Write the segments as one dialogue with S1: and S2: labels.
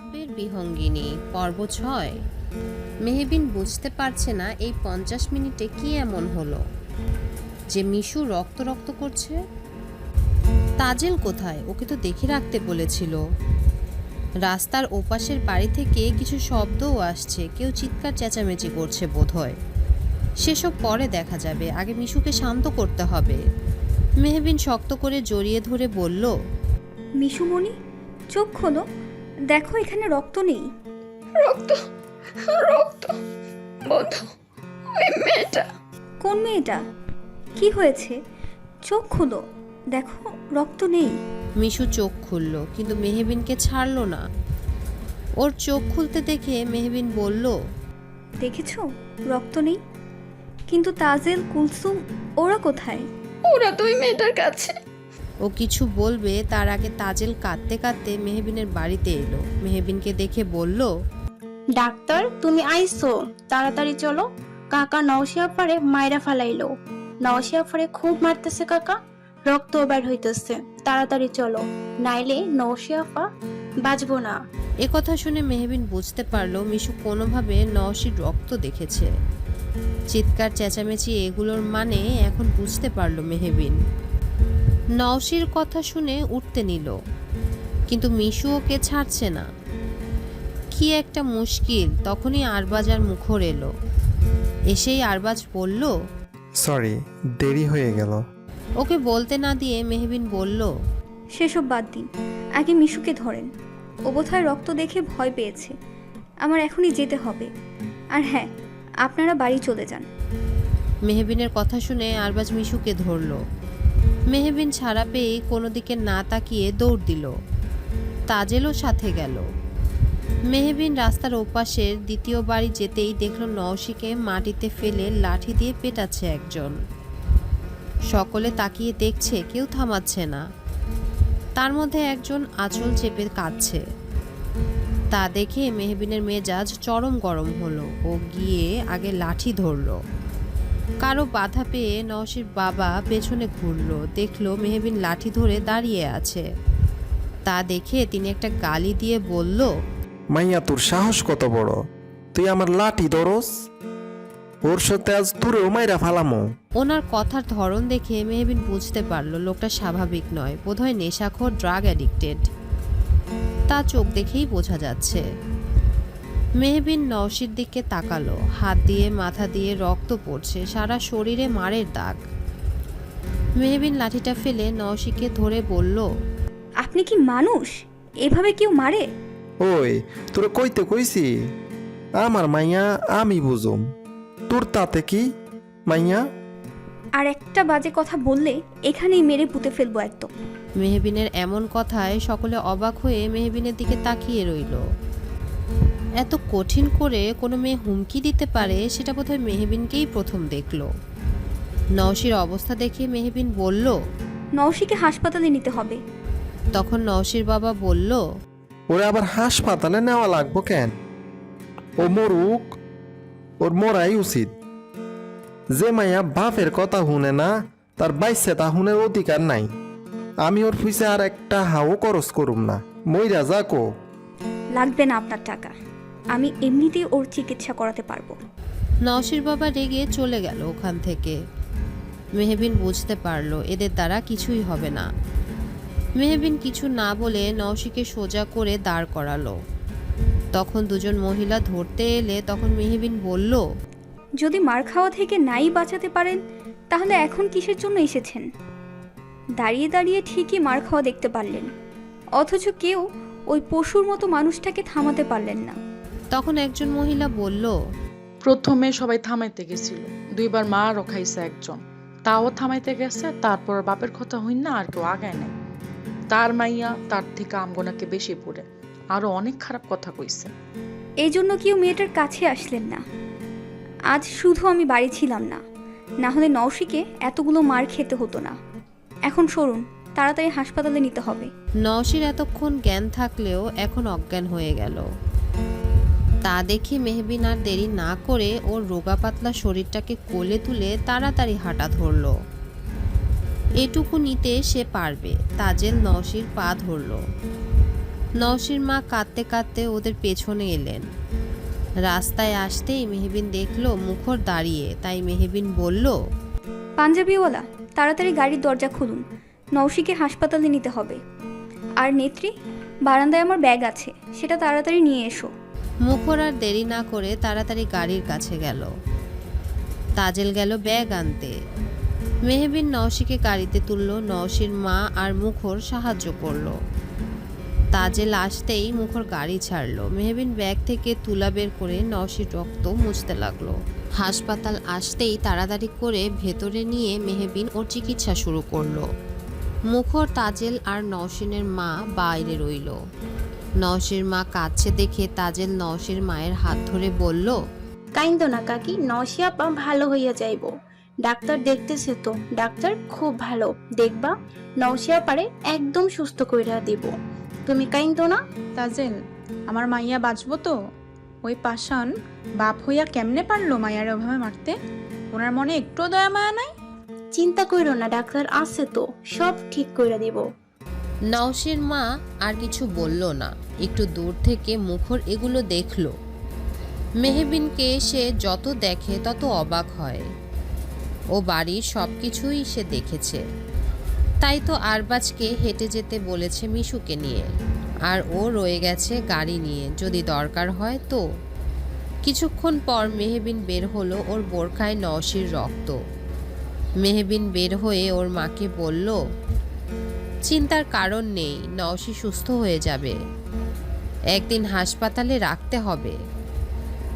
S1: পাপের বিহঙ্গিনী পর্ব ৬। মেহবিন বুঝতে পারছে না এই ৫০ মিনিটে কি এমন হলো যে মিশু রক্ত রক্ত করছে। তাজেল কোথায়? ওকে তো দেখে রাখতে বলেছিল। রাস্তার ওপাশের বাড়ি থেকে কিছু শব্দও আসছে, কেউ চিৎকার চেঁচামেচি করছে বোধহয়। সেসব পরে দেখা যাবে, আগে মিশুকে শান্ত করতে হবে। মেহবিন শক্ত করে জড়িয়ে ধরে বলল,
S2: মিশুমণি, চোখ খোলো, দেখো এখানে রক্ত নেই।
S3: রক্ত রক্ত বধু, ওই মেয়েটা।
S2: কোন মেয়েটা? কি হয়েছে? চোখ খোলো, দেখো রক্ত নেই।
S1: মিশু চোখ খুলল, কিন্তু মেহবিনকে ছাড়ল না। ওর চোখ খুলতে দেখে মেহবিন বলল,
S2: দেখেছো রক্ত নেই, কিন্তু তাজেল, কুলসুম ওরা কোথায়?
S3: ওরা তো ওই মেয়েটার কাছে।
S1: ও কিছু বলবে তার আগে তাজেল কাঁদতে কাঁদতে মেহবিনের বাড়িতে এলো। মেহবিনকে দেখে বলল,
S4: ডাক্তার তুমি আইসো, তাড়াতাড়ি চলো, কাকা নওশিয়াফারে মাইরা ফালাইলো। নওশিয়াফারে খুব মারতেছে কাকা, রক্ত বের হইতেছে, তাড়াতাড়ি চলো, নাইলে নওশিয়াফা বাঁচবো না।
S1: এ কথা শুনে মেহবিন বুঝতে পারলো মিশু কোনোভাবে নওশির রক্ত দেখেছে। চিৎকার চেঁচামেচি এগুলোর মানে এখন বুঝতে পারলো মেহবিন। নওশির কথা শুনে উঠতে নিল, কিন্তু মিশু ওকে ছাড়ছে না। কি একটা মুশকিল। তখনই আরবাজার মুখর এলো। এসেই আরবাজ বলল,
S5: সরি, দেরি হয়ে গেল।
S1: ওকে বলতে না দিয়ে মেহবিন বলল,
S2: সেসব বাদ দিন, আগে মিশুকে ধরেন। ও বোধহয় রক্ত দেখে ভয় পেয়েছে। আমার এখনই যেতে হবে। আর হ্যাঁ, আপনারা বাড়ি চলে যান।
S1: মেহবিনের কথা শুনে আরবাজ মিশুকে ধরল। মেহবিন ছাড়া পেয়ে কোনো দিকে না তাকিয়ে দৌড় দিল। তাজেলও সাথে গেল। মেহবিন রাস্তার ওপাশের দ্বিতীয় বাড়ি যেতেই দেখল নওশিকে মাটিতে ফেলে লাঠি দিয়ে পেটাচ্ছে একজন। সকলে তাকিয়ে দেখছে, কেউ থামাচ্ছে না। তার মধ্যে একজন আঁচল চেপে কাঁদছে। তা দেখে মেহবিনের মেজাজ চরম গরম হলো। ও গিয়ে আগে লাঠি ধরল। কারো বাধা পেয়ে নওশির বাবা পেছনে ঘুরল, দেখলো মেহবিন লাঠি ধরে দাঁড়িয়ে আছে। তা দেখে তিনি একটা গালি দিয়ে বলল,
S5: মাইয়া তোর সাহস কত বড়, তুই আমার লাঠি ধরস? ওর সাথে আজ তোরেও মাইরা ফালামো।
S1: ওনার কথার ধরন দেখে মেহবিন বুঝতে পারলো লোকটা স্বাভাবিক নয়, বোধহয় নেশাখোর, ড্রাগ অ্যাডিক্টেড। তা চোখ দেখেই বোঝা যাচ্ছে। মেহবিন নওশির দিকে তাকালো। হাত দিয়ে মাথা দিয়ে রক্ত পড়ছে, সারা শরীরে মারের দাগ। মেহবিন লাঠিটা ফেলে নওশিকে ধরে বলল,
S2: আপনি কি মানুষ? এভাবে কেউ মারে?
S5: ওই তোরে কইতে কইছি, আমার মাইয়া আমি বুঝুম, তোর তাতে কি মাইয়া?
S2: আর একটা বাজে কথা বললে এখানেই মেরে পুঁতে ফেলবো একদম।
S1: মেহবিনের এমন কথায় সকলে অবাক হয়ে মেহবিনের দিকে তাকিয়ে রইল। এত কঠিন করে কোনো মেয়ে হুমকি দিতে পারে সেটা বোধহয় মেহবিনকেই প্রথম দেখল। নওশির অবস্থা দেখে মেহবিন বলল,
S2: নওশিকে হাসপাতালে নিতে হবে।
S1: তখন নওশির বাবা বলল,
S5: ওরে আবার হাসপাতালে নেওয়া লাগবো কেন? ও মরুক, ওর মরাই উচিত। যে মাইয়া বাপের কথা শুনে না, তার বাইসে তা শুনের অধিকার নাই। আমি ওর ফুইসে আর একটা হাও খরচ করুম না, মইরা যাকো।
S2: লাগবে না আপনার টাকা, আমি এমনিতেই ওর চিকিৎসা করাতে পারবো।
S1: নওশির বাবা রেগে চলে গেল ওখান থেকে। মেহবিন বুঝতে পারলো এদের দ্বারা কিছুই হবে না। মেহবিন কিছু না বলে নওশিকে সোজা করে দাঁড় করালো। তখন দুজন মহিলা ধরতে এলে তখন মেহবিন বলল,
S2: যদি মার খাওয়া থেকে নাই বাঁচাতে পারেন, তাহলে এখন কিসের জন্য এসেছেন? দাঁড়িয়ে দাঁড়িয়ে ঠিকই মার খাওয়া দেখতে পারলেন, অথচ কেউ ওই পশুর মতো মানুষটাকে থামাতে পারলেন না।
S1: তখন একজন মহিলা বলল,
S6: প্রথমে সবাই থামাইতে গেছিল, দুইবার মারও খাইছে একজন, তাও থামাইতে গেছে, তারপর বাপের কথা হইন না আর কেউ আগায় নাই। তার মাইয়া তার থেকে আমগোনাকে বেশি পড়ে, আরো অনেক খারাপ কথা কইছে।
S2: এই জন্য কেউ মেয়েটার কাছে আসলেন না। আজ শুধু আমি বাড়ি ছিলাম না, না হলে নওশিকে এতগুলো মার খেতে হতো না। এখন সরুন, তাড়াতাড়ি হাসপাতালে নিতে হবে।
S1: নওশির এতক্ষণ জ্ঞান থাকলেও এখন অজ্ঞান হয়ে গেল। তা দেখে মেহবিন আর দেরি না করে ওর রোগা পাতলা শরীরটাকে কোলে তুলে তাড়াতাড়ি হাঁটা ধরল। এটুকু নিতে সে পারবে। তাজেল নওশির পা ধরল। নওশীর মা কাঁদতে কাঁদতে ওদের পেছনে এলেন। রাস্তায় আসতেই মেহবিন দেখলো মুখর দাঁড়িয়ে, তাই মেহবিন বলল,
S2: পাঞ্জাবিওয়ালা, তাড়াতাড়ি গাড়ির দরজা খুলুন, নওশীকে হাসপাতালে নিতে হবে। আর নেত্রী, বারান্দায় আমার ব্যাগ আছে, সেটা তাড়াতাড়ি নিয়ে এসো।
S1: মুখর আর দেরি না করে তাড়াতাড়ি গাড়ির কাছে গেল। তাজেল গেল ব্যাগ আনতে। মেহবিন নওশীকে গাড়িতে তুলল। নওশীর মা আর মুখর সাহায্য করলো। তাজেল আসতেই মুখর গাড়ি ছাড়লো। মেহবিন ব্যাগ থেকে তুলা বের করে নওশীর রক্ত মুছতে লাগলো। হাসপাতাল আসতেই তাড়াতাড়ি করে ভেতরে নিয়ে মেহবিন ওর চিকিৎসা শুরু করলো। মুখর, তাজেল আর নওশীনের মা বাইরে রইল। নওশীর মা কাঁদছে দেখে তাজেল নওশীর মায়ের হাত ধরে বলল,
S4: কাইন্দো না কাকি, নওশী আপা ভালো হইয়া যাইব। ডাক্তার দেখতেছে তো, ডাক্তার খুব ভালো, দেখবা নওশী আপারে একদম সুস্থ কইরা দিব। তুমি কাইন্দো না।
S7: তাজেল, আমার মাইয়া বাঁচবো তো? ওই পাষাণ বাপ হইয়া কেমনে পারলো মাইয়ার ওভাবে মারতে? ওনার মনে একটু দয়া মায়া নাই?
S4: চিন্তা কইরো না, ডাক্তার আছে তো, সব ঠিক কইরা দিব।
S1: নওশীর মা আর কিছু বলল না। একটু দূর থেকে মুখর এগুলো দেখল। মেহবিনকে সে যত দেখে তত অবাক হয়। ও বাড়ির সব কিছুই সে দেখেছে, তাই তো আরবাজকে হেঁটে যেতে বলেছে মিশুকে নিয়ে, আর ও রয়ে গেছে গাড়ি নিয়ে, যদি দরকার হয় তো। কিছুক্ষণ পর মেহবিন বের হলো, ওর বোরখায় নওশীর রক্ত। মেহবিন বের হয়ে ওর মাকে বলল, চিন্তার কারণ নেই, নওশী সুস্থ হয়ে যাবে, একদিন হাসপাতালে রাখতে হবে।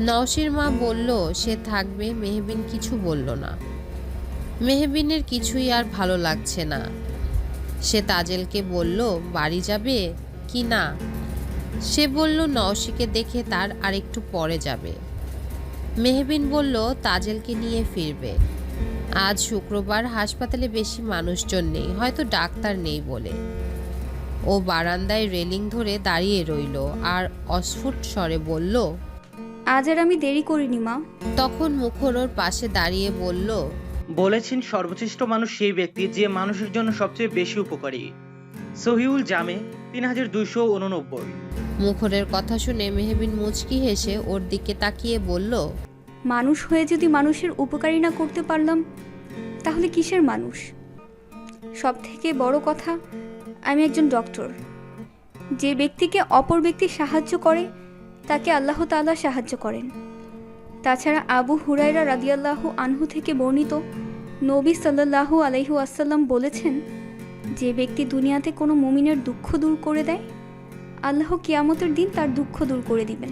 S1: নওশীর মা বলল সে থাকবে। মেহবিন কিছু বলল না। মেহবিনের কিছুই আর ভালো লাগছে না। সে তাজেলকে বলল বাড়ি যাবে কি না। সে বলল নওশীকে দেখে তার আরেকটু পরে যাবে। মেহবিন বলল তাজেলকে নিয়ে ফিরবে। আজ শুক্রবার, হাসপাতালে বেশি মানুষজন নেই, হয়তো ডাক্তার নেই বলে। ও বারান্দায় রেলিং ধরে দাঁড়িয়ে রইল আর অস্ফুট স্বরে বলল,
S2: আজ আর আমি দেরি করিনি মা।
S1: তখন মুখর ওর পাশে দাঁড়িয়ে বলল,
S8: বলেছেন সর্বশ্রেষ্ঠ মানুষ সেই ব্যক্তি যে মানুষের জন্য সবচেয়ে বেশি উপকারী। সহিউল জামে 3289।
S1: মুখরের কথা শুনে মেহবিন মুচকি হেসে ওর দিকে তাকিয়ে বলল,
S2: মানুষ হয়ে যদি মানুষের উপকারী না করতে পারলাম, তাহলে কিসের মানুষ? সব থেকে বড় কথা, আমি একজন ডক্টর। যে ব্যক্তিকে অপর ব্যক্তি সাহায্য করে তাকে আল্লাহ তাআলা সাহায্য করেন। তাছাড়া আবু হুরায়রা রাদিয়াল্লাহু আনহু থেকে বর্ণিত, নবী সাল্লাল্লাহু আলাইহি ওয়াসাল্লাম বলেছেন, যে ব্যক্তি দুনিয়াতে কোনো মুমিনের দুঃখ দূর করে দেয়, আল্লাহ কিয়ামতের দিন তার দুঃখ দূর করে দিবেন।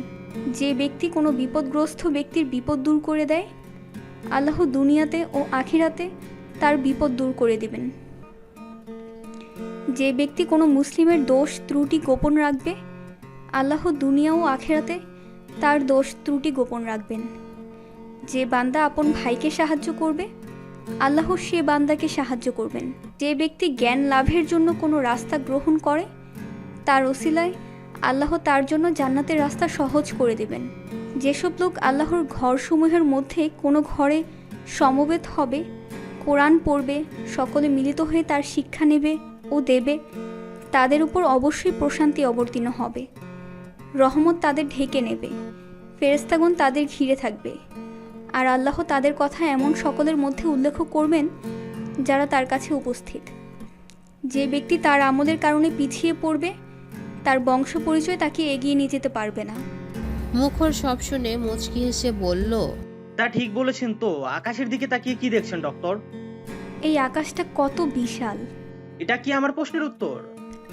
S2: যে ব্যক্তি কোনো বিপদগ্রস্ত ব্যক্তির বিপদ দূর করে দেয়, আল্লাহ দুনিয়াতে ও আখিরাতে তার বিপদ দূর করে দিবেন। যে ব্যক্তি কোনো মুসলিমের দোষ ত্রুটি গোপন রাখবে, আল্লাহ দুনিয়া ও আখিরাতে তার দোষ ত্রুটি গোপন রাখবেন। যে বান্দা আপন ভাইকে সাহায্য করবে, আল্লাহ সে বান্দাকে সাহায্য করবেন। যে ব্যক্তি জ্ঞান লাভের জন্য কোনো রাস্তা গ্রহণ করে, তার ওসিলায় আল্লাহ তার জন্য জান্নাতের রাস্তা সহজ করে দেবেন। যেসব লোক আল্লাহর ঘরসমূহের মধ্যে কোনো ঘরে সমবেত হবে, কোরআন পড়বে, সকলে মিলিত হয়ে তার শিক্ষা নেবে ও দেবে, তাদের উপর অবশ্যই প্রশান্তি অবতীর্ণ হবে। রহমত তাদের ঢেকে নেবে, ফেরেশতাগণ তাদের ঘিরে থাকবে, আর আল্লাহ তাদের কথা এমন সকলের মধ্যে উল্লেখ করবেন যারা তার কাছে উপস্থিত। যে ব্যক্তি তার আমলের কারণে পিছিয়ে পড়বে, তার বংশ পরিচয় তাকে এগিয়ে নিয়ে যেতে পারবে না।
S1: মুখর সব শুনে মুচকি হেসে বলল,
S8: তা ঠিক বলেছেন তো। আকাশের দিকে তাকিয়ে কি দেখছেন ডক্টর?
S2: এই আকাশটা কত বিশাল!
S8: এটা কি আমার প্রশ্নের উত্তর?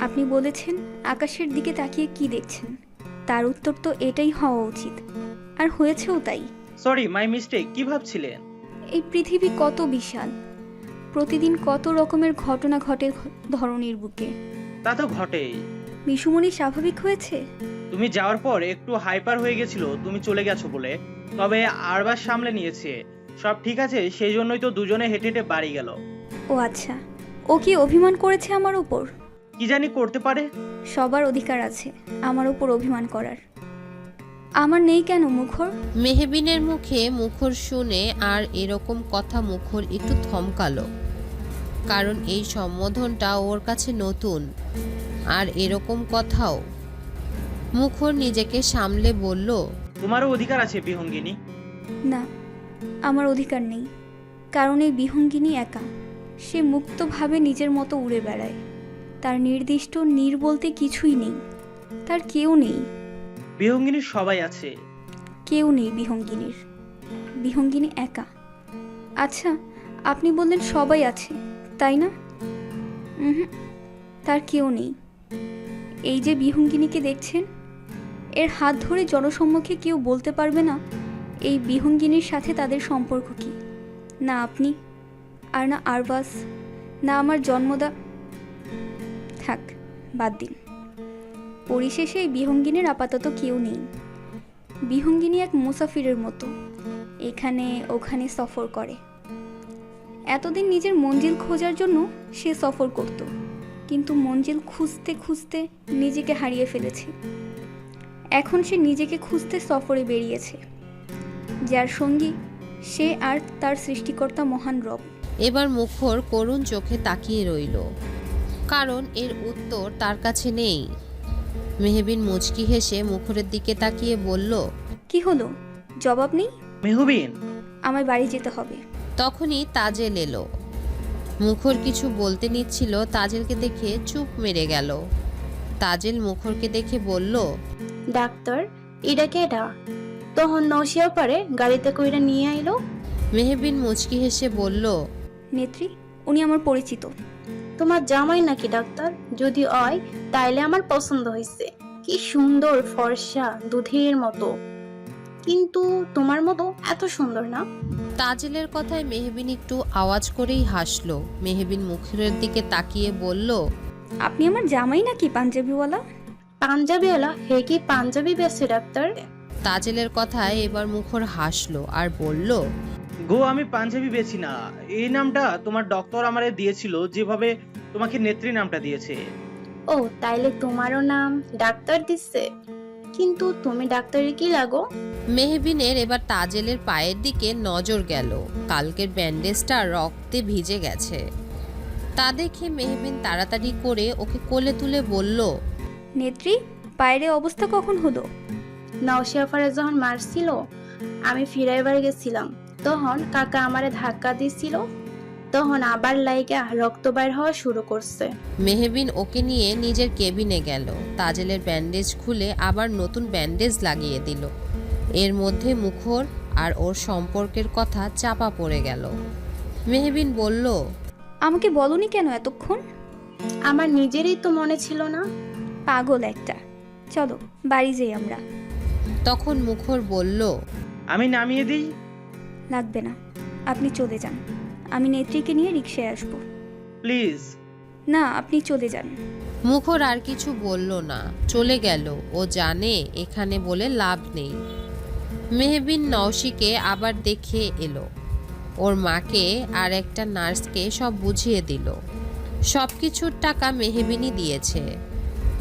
S2: আপনি বলেছেন আকাশের দিকে তাকিয়ে কি দেখছেন, তার উত্তর তো এটাই হওয়া উচিত, আর হয়েছেও তাই।
S8: Sorry, my mistake. কি ভাবছিলেন?
S2: এই পৃথিবী কত বিশাল, প্রতিদিন কত রকমের ঘটনা ঘটে ধরণীর বুকে।
S8: তা তো ঘটেই।
S2: মিশুমণি স্বাভাবিক হয়েছে?
S8: তুমি যাওয়ার পর একটু হাইপার হয়ে গেছিল তুমি চলে গেছো বলে, তবে আরবার সামলে নিয়েছে, সব ঠিক আছে। সেই জন্যই তো দুজনে হেঁটে হেঁটে বাড়ি গেল।
S2: ও আচ্ছা, ও কি অভিমান করেছে আমার উপর?
S8: কি জানি করতে পারে।
S2: সবার অধিকার আছে আমার উপর অভিমান করার, আমার নেই কেন মুখর?
S1: মেহবিনের মুখে মুখর শুনে আর এরকম কথা মুখর একটু থমকালো, কারণ এই সম্বোধনটা ওর কাছে নতুন, আর এরকম কথাও মুখর নিজেকে সামলে বলল,
S8: তোমারও অধিকার আছে বিহঙ্গিনী।
S2: না, আমার অধিকার নেই, কারণ এই বিহঙ্গিনী একা। সে মুক্তভাবে নিজের মতো উড়ে বেড়ায়। তার নির্দিষ্ট বলতে কিছুই নেই, তার কেউ নেই।
S8: বিহঙ্গিনীর সবাই আছে।
S2: কেউ নেই বিহঙ্গিনীর। বিহঙ্গিনী একা। আচ্ছা, আপনি বললেন সবাই আছে, তাই না? তার কেউ নেই। এই যে বিহঙ্গিনীকে দেখছেন, এর হাত ধরে জনসম্মুখে কেউ বলতে পারবে না এই বিহঙ্গিনীর সাথে তাদের সম্পর্ক কি। না আপনি, আর না আরবাজ, না আমার জন্মদা। থাক, বাদ দিন। পরিশেষে এই বিহঙ্গিনীর আপাতত কেউ নেই। বিহঙ্গিনী এক মুসাফিরের মতো এখানে ওখানে সফর করে। এতদিন নিজের মঞ্জিল খোঁজার জন্য সে সফর করত, কিন্তু মঞ্জিল খুঁজতে খুঁজতে নিজেকে হারিয়ে ফেলেছে। এখন সে নিজেকে খুঁজতে সফরে বেরিয়েছে, যার সঙ্গী সে আর তার সৃষ্টিকর্তা মহান রব।
S1: এবার মুখর করুণ চোখে তাকিয়ে রইল, কারণ এর উত্তর তার কাছে নেই। মেহবিন মুচকি হেসে মুখরের দিকে তাকিয়ে বলল,
S2: কি হলো, জবাব নেই?
S8: মেহবিন,
S2: আমায় বাড়ি যেতে হবে।
S1: তখনই তাজেল এলো। মুখর কিছু বলতে নিচ্ছিল, তাজেলকে দেখে চুপ মেরে গেল। তাজেল মুখরকে দেখে বলল,
S4: ডাক্তার, এটা কেডা? তখন নৌশিয়া পারে গাড়িতে কইরা নিয়ে আইলো।
S1: মেহবিন মুচকি হেসে বলল,
S2: নেত্রী, উনি আমার পরিচিত।
S4: তোমার জামাই নাকি ডাক্তার? যদি হয় তাইলে আমার পছন্দ হয়েছে। কি সুন্দর ফর্সা, দুধের মতো, কিন্তু তোমার মতো এত সুন্দর না।
S1: তাজেলের কথায় মেহবিন একটু আওয়াজ করেই হাসলো। মেহবিন মুখরের দিকে তাকিয়ে বলল,
S2: আপনি আমার জামাই নাকি পাঞ্জাবিওয়ালা?
S4: পাঞ্জাবিওয়ালা? হে কি পাঞ্জাবি বেছে ডাক্তার?
S1: তাজেলের কথায় এবার মুখর হাসলো আর বলল,
S8: গো, আমি পাঞ্জাবি বেছি না। এই নামটা তোমার ডক্টর আমারে দিয়েছিল, যেভাবে তোমাকে নেত্রী নামটা দিয়েছে।
S4: ও, তাইলে তোমারও নাম ডাক্তার দিচ্ছে? কিন্তু তুমি ডাক্তারের কি লাগো?
S1: মেহবিনের এবার তাজেলের পায়ের দিকে নজর গেল। কালকের ব্যান্ডেজটা রক্তে ভিজে গেছে। তা দেখে মেহবিন তাড়াতাড়ি করে ওকে কোলে তুলে বলল,
S2: নেত্রী, পায়ের অবস্থা কখন হলো?
S4: নওশিয়াফারে যখন মারছিল, আমি ফিরাইবার গেছিলাম, তখন কাকা আমারে ধাক্কা দিছিল, তখন আবার লাইগা রক্ত বাইর হওয়া শুরু করছে।
S1: মেহবিন ওকে নিয়ে নিজের কেবিনে গেল। তাজেলের ব্যান্ডেজ খুলে আবার নতুন ব্যান্ডেজ লাগিয়ে দিল। এর মধ্যে মুখর আর ওর সম্পর্কের কথা চাপা পড়ে গেল। মেহবিন বলল,
S2: আমাকে বলনি কেন এতক্ষণ?
S4: আমার নিজেরই তো মনে ছিল না।
S2: পাগল একটা। চলো বাড়ি যাই আমরা।
S1: তখন মুখর বলল,
S8: আমি নামিয়ে দিই?
S2: লাগবে না, আপনি চলে যান। আমি নেত্রীকে নিয়ে রিকশায় আসবো।
S8: প্লিজ।
S2: না, আপনি চলে যান।
S1: মুখর আর কিছু বলল না, চলে গেল। ও জানে এখানে বলে লাভ নেই। মেহবিন নওশিকে আবার দেখে এলো। ওর মাকে আর একটা নার্সকে সব বুঝিয়ে দিল। সব কিছুর টাকা মেহবিনই দিয়েছে।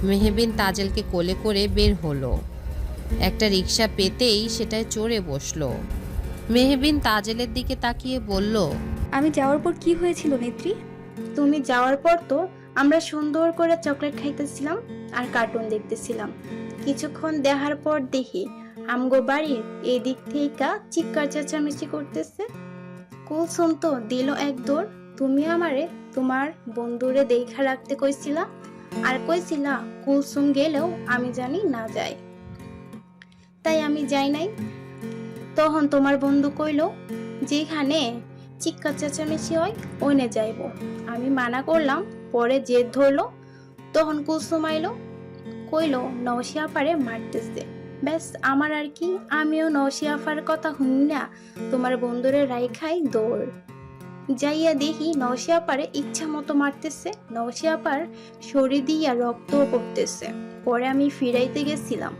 S1: মেহবিন তাজেলকে কোলে করে বের হলো। একটা রিক্সা পেতেই সেটায় চড়ে বসলো। মেহবিন তাজেলের দিকে তাকিয়ে বলল,
S2: আমি যাওয়ার পর কি হয়েছিল নেত্রী?
S4: তুমি যাওয়ার পর তো আমরা সুন্দর করে চকলেট খাইতেছিলাম আর কার্টুন দেখতেছিলাম। কিছুক্ষণ দেখার পর দেখি আমগো বাড়ির এদিক থেকে চিৎকার চেঁচামেচি করতেছে। কুলসুম তো দিল এক দৌড়। তুমি আমারে তোমার বন্ধুরে দেখা রাখতে কইছিলা, আর কইছিলা কুলসুম গেলেও আমি জানি না যাই, তাই আমি যাই নাই। তখন তোমার বন্ধু কইলো যেখানে চিৎকার চেঁচামেচি হয় ওইনে যাইব। আমি মানা করলাম, পরে জেদ ধরলো। তখন কুলসুম আইলো, কইলো নওশিয়াফারে মারতেছে। ব্যাস, আমার আর কি, আমিও নওশিয়াফার কথা শুনিনা তোমার বন্ধুরে রাইখাই দৌড়। যাইয়া দেখি নওশিয়াফারে ইচ্ছা মতো মারতেছে। নওশিয়াফার শরীর দিয়া রক্ত পড়তেছে। পরে আমি ফিরাইতে গেছিলাম,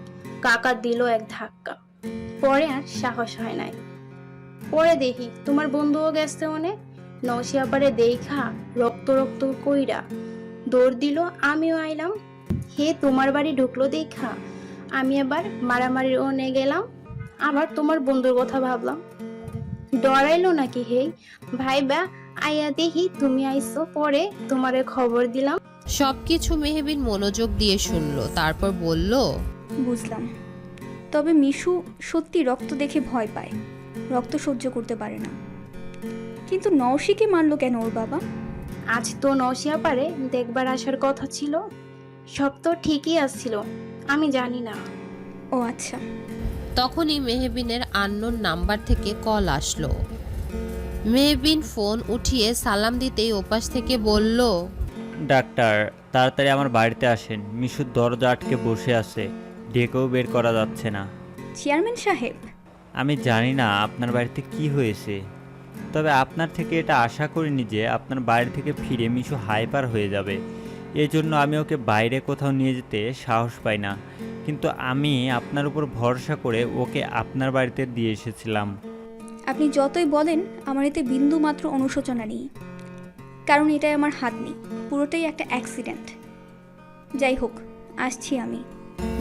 S4: কাকা দিল এক ধাক্কা। পরে আর সাহস হয় নাই। পরে দেখি তোমার বন্ধুও গেছে অনেক। নওশিয়াপারে দেখা রক্ত রক্ত কইরা দৌড় দিল, আমিও আইলাম। হে তোমার বাড়ি ঢুকলো দেখা আমি আবার মারামারির ওনে গেলাম। আবার তোমার বন্ধুর কথা ভাবলাম। ডরাইলো নাকি হে ভাইবা আইয়া দেখি তুমি আইসো, পরে তোমারে খবর দিলাম।
S1: সবকিছু মেহবিন মনোযোগ দিয়ে শুনলো। তারপর বলল,
S2: বুঝলাম। তবে মিশু সত্যি রক্ত দেখে ভয় পায়, রক্ত সহ্য করতে পারে না। কিন্তু নওশীকে মারলো কেন ওর বাবা?
S4: আজ তো নওশিয়া পারে দেখবার আসার কথা ছিল। সব তো ঠিকই আসছিল, আমি জানি না।
S2: ও আচ্ছা।
S1: তখনই মেহবিনের আননোন নাম্বার থেকে কল আসলো। মেহবিন ফোন উঠিয়ে সালাম দিতেই ওপাশ থেকে বলল,
S9: ডাক্তার, তাড়াতাড়ি আমার বাড়িতে আসেন। মিশুর দরজা আটকে বসে আছে, ডেকেও বের করা যাচ্ছে না।
S2: চেয়ারম্যান সাহেব,
S9: আমি জানি না আপনার বাড়িতে কি হয়েছে, তবে আপনার থেকে এটা আশা করিনি যে আপনার বাড়ি থেকে ফিরে মিশু হাইপার হয়ে যাবে। এই জন্য আমি ওকে বাইরে কোথাও নিয়ে যেতে সাহস পাই না, কিন্তু আমি আপনার উপর ভরসা করে ওকে আপনার বাড়িতে দিয়ে এসেছিলাম।
S2: আপনি যতই বলেন আমার এতে বিন্দু মাত্র অনুশোচনা নেই, কারণ এটাই আমার হাত নেই, পুরোটাই একটা অ্যাক্সিডেন্ট। যাই হোক, আসছি আমি।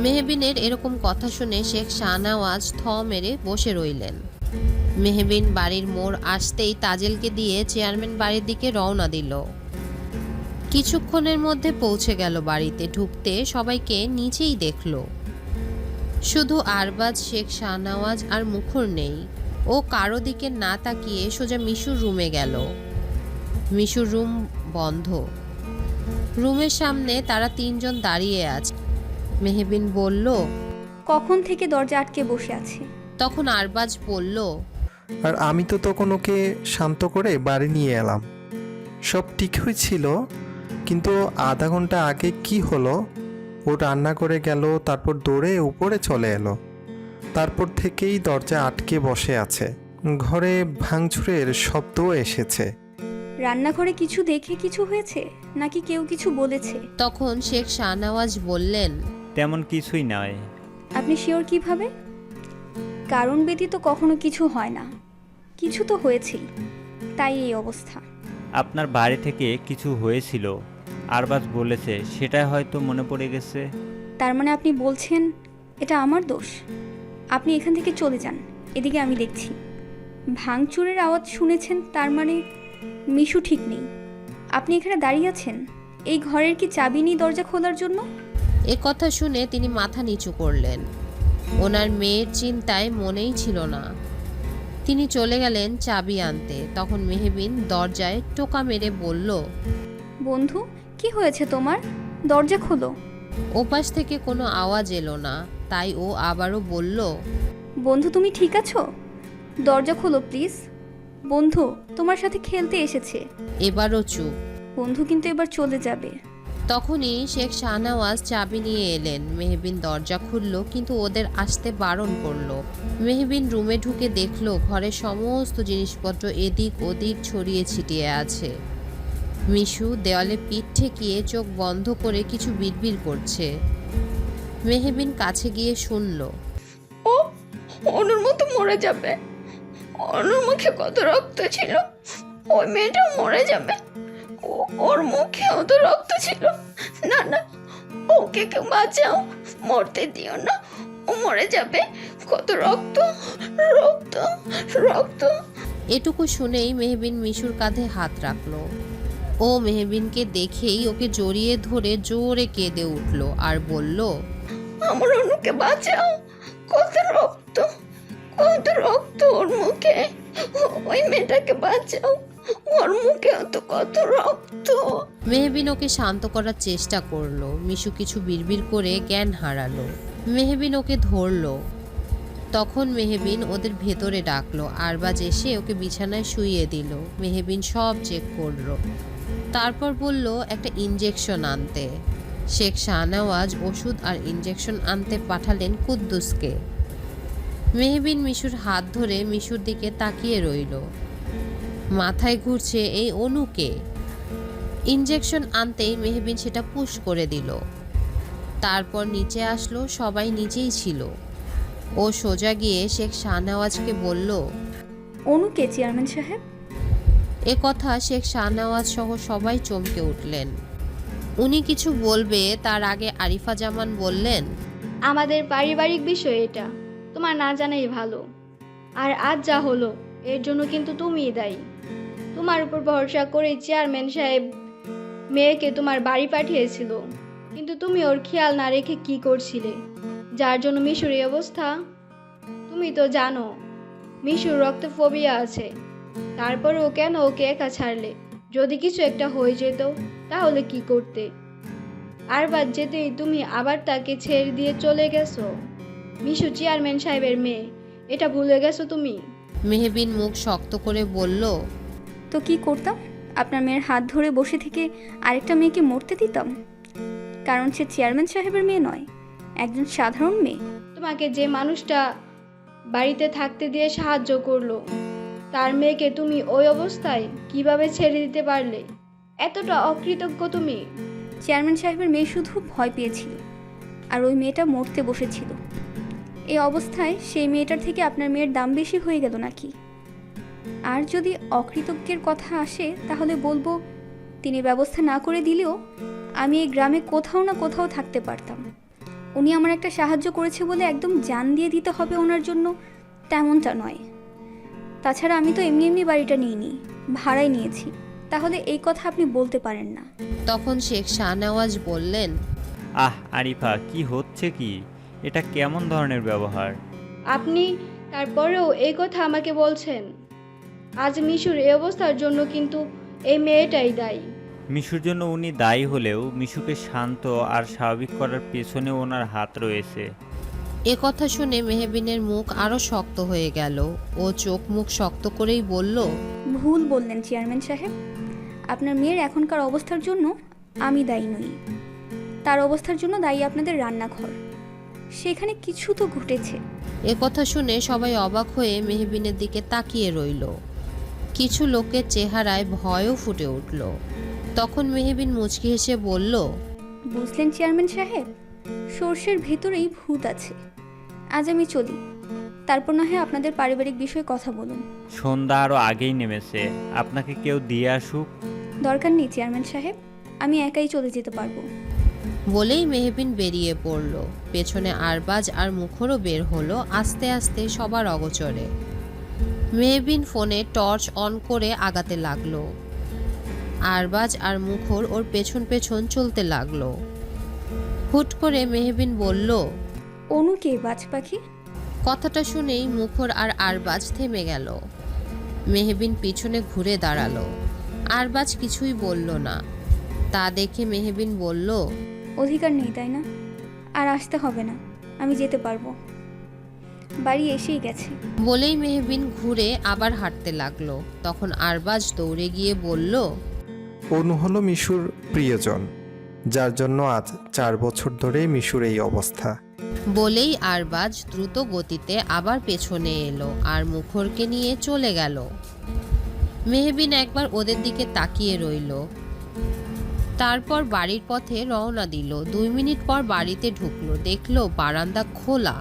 S1: মেহবিনের এরকম কথা শুনে শেখ শাহনওয়াজ থ মেরে বসে রইলেন। মেহবিন বাড়ির মোড় আসতেই তাজেলকে দিয়ে চেয়ারম্যান বাড়ির দিকে রওনা দিল। কিছুক্ষণের মধ্যে পৌঁছে গেল বাড়িতে। ঢুকতে সবাইকে নিচেই দেখল, শুধু আরবাজ, শেখ শাহনওয়াজ আর মুখর নেই। ও কারো দিকে না তাকিয়ে সোজা মিশুর রুমে গেল। মিশুর রুম বন্ধ। রুমের সামনে তারা তিনজন দাঁড়িয়ে আছে। মেহবিন বলল,
S2: কখন থেকে দরজা আটকে বসে আছে?
S1: তখন আরবাজ বলল,
S5: আর আমি তো তখন ওকে শান্ত করে বাড়ি নিয়ে এলাম। সব ঠিক হয়েছিল, কিন্তু আধা ঘন্টা আগে কি হলো, ও রান্না করে গেল, তারপর দৌড়ে উপরে চলে এলো। তারপর থেকেই দরজা আটকে বসে আছে। ঘরে ভাঙচুরের শব্দও এসেছে।
S2: রান্নাঘরে কিছু দেখে কিছু হয়েছে, নাকি কেউ কিছু বলেছে?
S1: তখন শেখ শাহনওয়াজ বললেন,
S9: তেমন কিছুই নয়।
S2: আপনি শিওর কিভাবে? কারণ ব্যতীত কখনো কিছু হয় না। কিছু তো হয়েছেই, তাই এই অবস্থা।
S9: আপনার বাড়ি থেকে কিছু হয়েছিল, আরবাজ বলেছে, সেটাই হয়তো মনে পড়ে গেছে।
S2: তার মানে আপনি বলছেন এটা আমার দোষ? আপনি এখান থেকে চলে যান, এদিকে আমি দেখছি। ভাঙচুরের আওয়াজ শুনেছেন, তার মানে মিশু ঠিক নেই। আপনি এখানে দাঁড়িয়ে আছেন, এই ঘরের কি চাবি নেই দরজা খোলার জন্য?
S1: এ কথা শুনে তিনি মাথা নিচু করলেন। ওনার মেয়ের চিন্তায় মনেই ছিল না। তিনি চলে গেলেন চাবি আনতে। তখন মেহবিন দরজায় টোকা মেরে বলল,
S2: বন্ধু, কি হয়েছে তোমার? দরজা খোলো।
S1: ওপাশ থেকে কোনো আওয়াজ এলো না, তাই ও আবারও বলল,
S2: বন্ধু, তুমি ঠিক আছো? দরজা খোলো প্লিজ। বন্ধু তোমার সাথে খেলতে এসেছে।
S1: এবারও চুপ।
S2: বন্ধু কিন্তু এবার চলে যাবে।
S1: তখনই শেখ শাহনওয়াজ চাবি নিয়ে এলেন। মেহবিন দরজা খুলল, কিন্তু ওদের আসতে বারণ করলো। মেহবিন রুমে ঢুকে দেখলো ঘরের সমস্ত জিনিসপত্র এদিক ওদিক ছড়িয়ে ছিটিয়ে আছে। মিশু দেওয়ালে পিঠ ঠেকিয়ে চোখ বন্ধ করে কিছু বিড়বিড় করছে। মেহবিন কাছে গিয়ে শুনল,
S3: ও অনুর মতো মরে যাবে। অনুর মুখে কত রক্ত ছিল, ওই মেয়েটাও মরে যাবে। ওর মুখেও তো রক্ত ছিল। না না, ওকে কেউ বাঁচাও, মরতে দিও না, ও মরে যাবে। কত রক্ত, রক্ত, রক্ত।
S1: এটুকু শুনেই মেহবিন মিশুর কাঁধে হাত রাখলো। ও মেহবিনকে দেখেই ওকে জড়িয়ে ধরে জোরে কেঁদে উঠল আর বলল,
S3: আমার অনুকে বাঁচাও। কত রক্ত, কত রক্ত ওর মুখে। ওই মেয়েটাকে বাঁচাও, ওর মুখেও তো কত রক্ত।
S1: মেহবিন ওকে শান্ত করার চেষ্টা করলো। মিশু কিছু বিড়বিড় করে জ্ঞান হারালো। মেহবিন ওকে ধরলো। তখন মেহবিন ওদের ভেতরে ডাকলো। আরবাজ এসে ওকে বিছানায় শুইয়ে দিল। মেহবিন সব চেক করলো, তারপর বলল একটা ইনজেকশন আনতে। শেখ শাহনওয়াজ ওষুধ আর ইনজেকশন আনতে পাঠালেন কুদ্দুসকে। মেহবিন মিশুর হাত ধরে মিশুর দিকে তাকিয়ে রইল। মাথায় ঘুরছে এই অনুকে। ইনজেকশন আনতেই মেহবিন সেটা পুশ করে দিল। তারপর নিচে আসলো। সবাই নিচেই ছিল। ও সোজা গিয়ে শেখ শাহনওয়াজকে বলল,
S2: অনুকে চেয়ারম্যান সাহেব?
S1: এ কথা শেখ শাহনওয়াজ সহ সবাই চমকে উঠলেন। উনি কিছু বলবে তার আগে আরিফা জামান বললেন,
S10: আমাদের পারিবারিক বিষয় এটা, তোমার না জানাই ভালো। আর আজ যা হলো এর জন্য কিন্তু তুমিই দায়ী। তোমার উপর ভরসা করে চেয়ারম্যান সাহেব মেয়েকে তোমার বাড়ি পাঠিয়েছিল, কিন্তু তুমি ওর খেয়াল না রেখে কি করছিলে? যার জন্য মিশুর এই অবস্থা? তুমি তো জানো মিশুর রক্তে ফোবিয়া আছে, তারপরেও কেন ওকে একা ছাড়লে? যদি কিছু একটা হয়ে যেত তাহলে কি করতে? আর বাদ যেতেই তুমি আবার তাকে ছেড়ে দিয়ে চলে গেছো। মিশু চেয়ারম্যান সাহেবের মেয়ে, এটা ভুলে গেছো তুমি?
S1: মেহবিন মুখ শক্ত করে বলল,
S2: তো কি করতাম? আপনার মেয়ের হাত ধরে বসে থেকে আরেকটা মেয়েকে মরতে দিতাম? কারণ সে চেয়ারম্যান সাহেবের মেয়ে নয়, একজন সাধারণ মেয়ে।
S10: তোমাকে যে মানুষটা বাড়িতে থাকতে দিয়ে সাহায্য করলো, তার মেয়েকে তুমি ওই অবস্থায় কিভাবে ছেড়ে দিতে পারলে? এতটা অকৃতজ্ঞ তুমি।
S2: চেয়ারম্যান সাহেবের মেয়ে শুধু ভয় পেয়েছিল, আর ওই মেয়েটা মরতে বসেছিল। এই অবস্থায় সেই মেয়েটার থেকে আপনার মেয়ের দাম বেশি হয়ে গেল নাকি? আর যদি অকৃতজ্ঞের কথা আসে তাহলে বলবো, তিনি ব্যবস্থা না করে দিলেও আমি এই গ্রামে কোথাও না কোথাও থাকতে পারতাম। উনি আমার একটা সাহায্য করেছে বলে একদম জান দিয়ে দিতে হবে ওনার জন্য, তেমনটা নয়। তাছাড়া আমি তো এমনি এমনি বাড়িটা নিইনি, ভাড়ায় নিয়েছি। তাহলে এই কথা আপনি বলতে পারেন না।
S1: তখন শেখ শাহনেওয়াজ বললেন,
S9: আহ আরিফা, কি হচ্ছে কি? এটা কেমন ধরনের ব্যবহার?
S10: আপনি তারপরেও এই কথা আমাকে বলছেন? আজ মিশুর এই অবস্থার জন্য কিন্তু এই মেয়েটাই দায়ী।
S9: মিশুর জন্য উনি দায়ী হলেও মিশুকে শান্ত আর স্বাভাবিক করার পেছনে ওনার হাত রয়েছে।
S1: এ কথা শুনে মেহবিনের মুখ আরো শক্ত হয়ে গেল। ও চোখ মুখ শক্ত করেই বলল,
S2: ভুল বললেন চেয়ারম্যান সাহেব। আপনার মেয়ের এখনকার অবস্থার জন্য আমি দায়ী নই। তার অবস্থার জন্য দায়ী আপনাদের রান্নাঘর। সেখানে কিছু তো ঘটেছে।
S1: এ কথা শুনে সবাই অবাক হয়ে মেহবিনের দিকে তাকিয়ে রইল। কিছু লোকের চেহারায় ভয়ও ফুটে উঠল। তখন মেহবিন মুচকি হেসে বলল,
S2: বুঝলেন চেয়ারম্যান সাহেব, সর্ষের ভেতরেই ভূত আছে। আজ আমি চলি, তারপর না হয় আপনাদের পারিবারিক বিষয়ে কথা বলুন।
S9: সন্ধ্যা আরও আগেই নেমেছে, আপনাকে কেউ দিয়ে আসুক?
S2: দরকার নেই চেয়ারম্যান সাহেব, আমি একাই চলে যেতে পারবো।
S1: বলেই মেহবিন বেরিয়ে পড়ল। পেছনে আরবাজ আর মুখরও বের হলো আস্তে আস্তে সবার অগোচরে। মেহবিন ফোনে টর্চ অন করে আগাতে লাগলো। আরবাজ আর মুখর ওর পেছন পেছন চলতে লাগলো। হুট করে মেহবিন বলল,
S2: অনু কে বাজ পাখি?
S1: কথাটা শুনেই মুখর আর আরবাজ থেমে গেল। মেহবিন পিছনে ঘুরে দাঁড়ালো। আরবাজ কিছুই বলল না। তা দেখে মেহবিন বলল,
S2: অধিকার নেই তাই না? আর আসতে হবে না, আমি যেতে পারবো, বাড়ি এসেই গেছে।
S1: বলেই মেহবিন ঘুরে আবার হাঁটতে লাগলো। তখন আরবাজ দৌড়ে গিয়ে বলল,
S5: অনু হলো মিশুর প্রিয়জন, যার জন্য আজ 4 বছর ধরে মিশুর এই অবস্থা।
S1: বলেই আরবাজ দ্রুত গতিতে আবার পেছনে এলো আর মুখরকে নিয়ে চলে গেল। মেহবিন একবার ওদের দিকে তাকিয়ে রইল, তারপর বাড়ির পথে রওনা দিল। 2 মিনিট পর বাড়িতে ঢুকলো, দেখলো বারান্দা খোলা।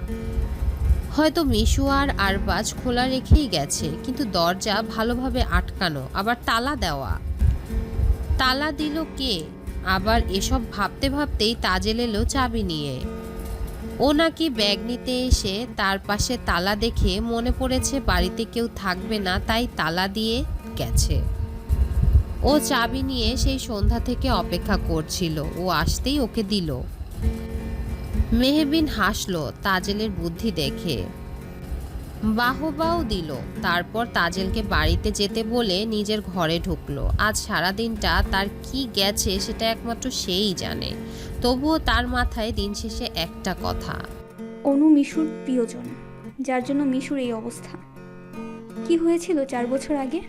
S1: হয়তো মিশু আর আরবাজ খোলা রেখেই গেছে, কিন্তু দরজা ভালোভাবে আটকানো, আবার তালা দেওয়া। তালা দিল কে? আবার এসব ভাবতে ভাবতেই তাজেল এলো চাবি নিয়ে। ও নাকি ব্যাগ নিতে এসে তার পাশে তালা দেখে মনে পড়েছে বাড়িতে কেউ থাকবে না, তাই তালা দিয়ে গেছে। ও চাবি নিয়ে সেই সন্ধ্যা থেকে অপেক্ষা করছিল, ও আসতেই ওকে দিল। মেহবিন হাসলো তাজেলের বুদ্ধি দেখে, বাহবাও দিল। তারপর তাজেলকে বাড়িতে যেতে বলে নিজের ঘরে ঢুকলো। আজ সারাদিনটা তার কি গেছে সেটা একমাত্র সেই জানে। তবুও তার মাথায় দিন শেষে একটা কথা,
S2: অনু মিশুর প্রিয়জন, যার জন্য মিশুর এই অবস্থা। কি হয়েছিল 4 বছর আগে?